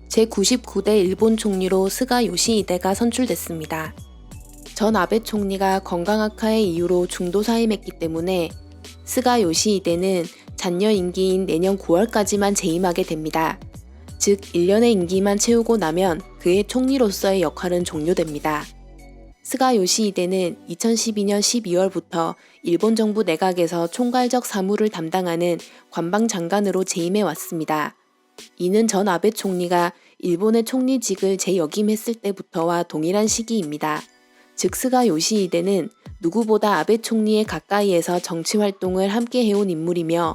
제99대 일본 총리로 스가 요시히데가 선출됐습니다. 전 아베 총리가 건강 악화의 이유로 중도 사임했기 때문에 스가 요시히데는 잔여 임기인 내년 9월까지만 재임하게 됩니다. 즉 1년의 임기만 채우고 나면 그의 총리로서의 역할은 종료됩니다. 스가 요시히데는 2012년 12월부터 일본 정부 내각에서 총괄적 사무를 담당하는 관방장관으로 재임해 왔습니다. 이는 전 아베 총리가 일본의 총리직을 재역임했을 때부터와 동일한 시기입니다. 즉 스가 요시히데는 누구보다 아베 총리의 가까이에서 정치활동을 함께 해온 인물이며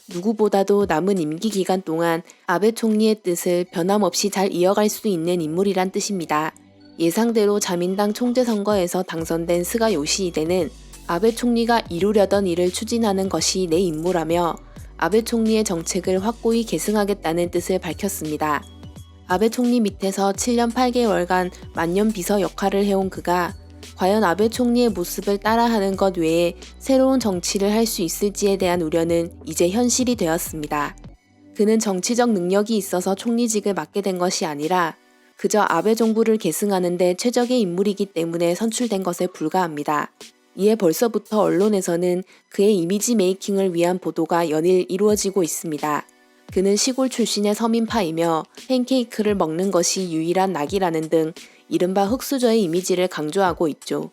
누구보다도 남은 임기 기간 동안 아베 총리의 뜻을 변함없이 잘 이어갈 수 있는 인물이란 뜻입니다. 예상대로 자민당 총재 선거에서 당선된 스가 요시히데는 아베 총리가 이루려던 일을 추진하는 것이 내 임무라며 아베 총리의 정책을 확고히 계승하겠다는 뜻을 밝혔습니다. 아베 총리 밑에서 7년 8개월간 만년 비서 역할을 해온 그가 과연 아베 총리의 모습을 따라하는 것 외에 새로운 정치를 할 수 있을지에 대한 우려는 이제 현실이 되었습니다. 그는 정치적 능력이 있어서 총리직을 맡게 된 것이 아니라 그저 아베 정부를 계승하는 데 최적의 인물이기 때문에 선출된 것에 불과합니다. 이에 벌써부터 언론에서는 그의 이미지 메이킹을 위한 보도가 연일 이루어지고 있습니다. 그는 시골 출신의 서민파이며 팬케이크를 먹는 것이 유일한 낙이라는 등 이른바 흑수저의 이미지를 강조하고 있죠.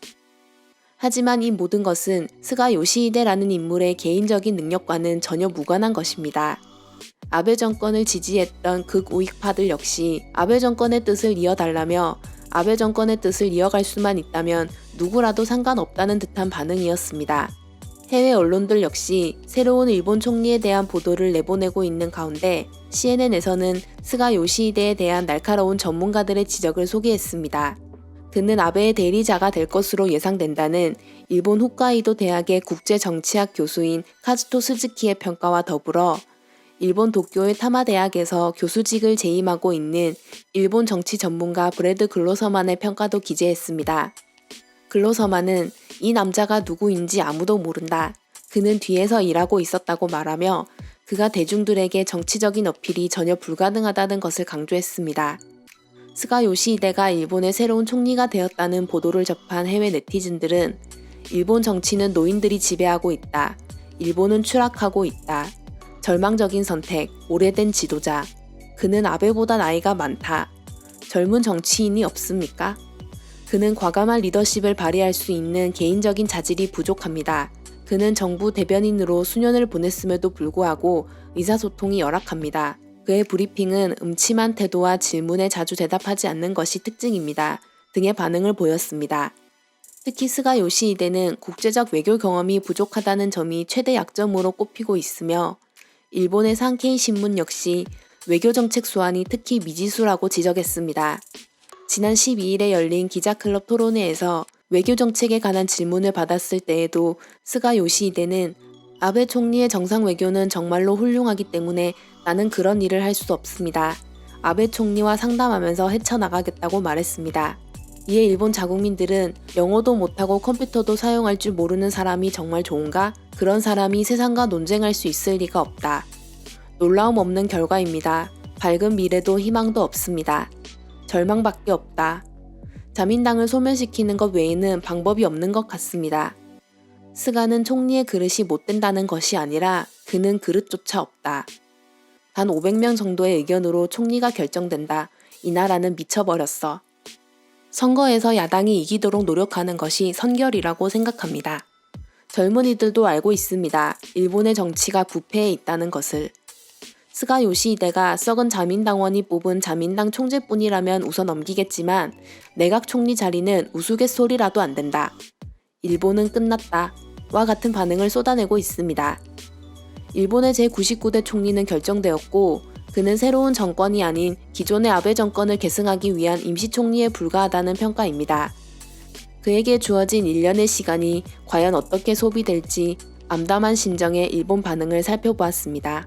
하지만 이 모든 것은 스가 요시히데라는 인물의 개인적인 능력과는 전혀 무관한 것입니다. 아베 정권을 지지했던 극우익파들 역시 아베 정권의 뜻을 이어달라며 아베 정권의 뜻을 이어갈 수만 있다면 누구라도 상관없다는 듯한 반응이었습니다. 해외 언론들 역시 새로운 일본 총리에 대한 보도를 내보내고 있는 가운데 CNN에서는 스가 요시히데에 대한 날카로운 전문가들의 지적을 소개했습니다. 그는 아베의 대리자가 될 것으로 예상된다는 일본 홋카이도 대학의 국제정치학 교수인 카즈토 스즈키의 평가와 더불어 일본 도쿄의 타마 대학에서 교수직을 재임하고 있는 일본 정치 전문가 브래드 글로서만의 평가도 기재했습니다. 글로서만은 이 남자가 누구인지 아무도 모른다. 그는 뒤에서 일하고 있었다고 말하며 그가 대중들에게 정치적인 어필이 전혀 불가능하다는 것을 강조했습니다. 스가 요시히데가 일본의 새로운 총리가 되었다는 보도를 접한 해외 네티즌들은 일본 정치는 노인들이 지배하고 있다. 일본은 추락하고 있다. 절망적인 선택, 오래된 지도자. 그는 아베보다 나이가 많다. 젊은 정치인이 없습니까? 그는 과감한 리더십을 발휘할 수 있는 개인적인 자질이 부족합니다. 그는 정부 대변인으로 수년을 보냈음에도 불구하고 의사소통이 열악합니다. 그의 브리핑은 음침한 태도와 질문에 자주 대답하지 않는 것이 특징입니다. 등의 반응을 보였습니다. 특히 스가 요시히데는 국제적 외교 경험이 부족하다는 점이 최대 약점으로 꼽히고 있으며 일본의 산케이 신문 역시 외교정책 수완이 특히 미지수라고 지적했습니다. 지난 12일에 열린 기자클럽 토론회에서 외교정책에 관한 질문을 받았을 때에도 스가 요시히데는 아베 총리의 정상 외교는 정말로 훌륭하기 때문에 나는 그런 일을 할 수 없습니다. 아베 총리와 상담하면서 헤쳐나가겠다고 말했습니다. 이에 일본 자국민들은 영어도 못하고 컴퓨터도 사용할 줄 모르는 사람이 정말 좋은가? 그런 사람이 세상과 논쟁할 수 있을 리가 없다. 놀라움 없는 결과입니다. 밝은 미래도 희망도 없습니다. 절망밖에 없다. 자민당을 소멸시키는 것 외에는 방법이 없는 것 같습니다. 스가는 총리의 그릇이 못 된다는 것이 아니라 그는 그릇조차 없다. 단 500명 정도의 의견으로 총리가 결정된다. 이 나라는 미쳐버렸어. 선거에서 야당이 이기도록 노력하는 것이 선결이라고 생각합니다. 젊은이들도 알고 있습니다. 일본의 정치가 부패해 있다는 것을. 스가 요시히데가 썩은 자민당원이 뽑은 자민당 총재뿐이라면 웃어 넘기겠지만 내각 총리 자리는 우스갯소리라도 안 된다. 일본은 끝났다. 와 같은 반응을 쏟아내고 있습니다. 일본의 제99대 총리는 결정되었고 그는 새로운 정권이 아닌 기존의 아베 정권을 계승하기 위한 임시총리에 불과하다는 평가입니다. 그에게 주어진 1년의 시간이 과연 어떻게 소비될지 암담한 심정의 일본 반응을 살펴보았습니다.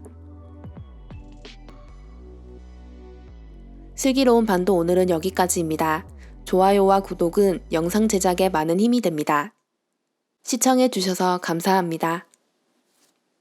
슬기로운 반도 오늘은 여기까지입니다. 좋아요와 구독은 영상 제작에 많은 힘이 됩니다. 시청해주셔서 감사합니다.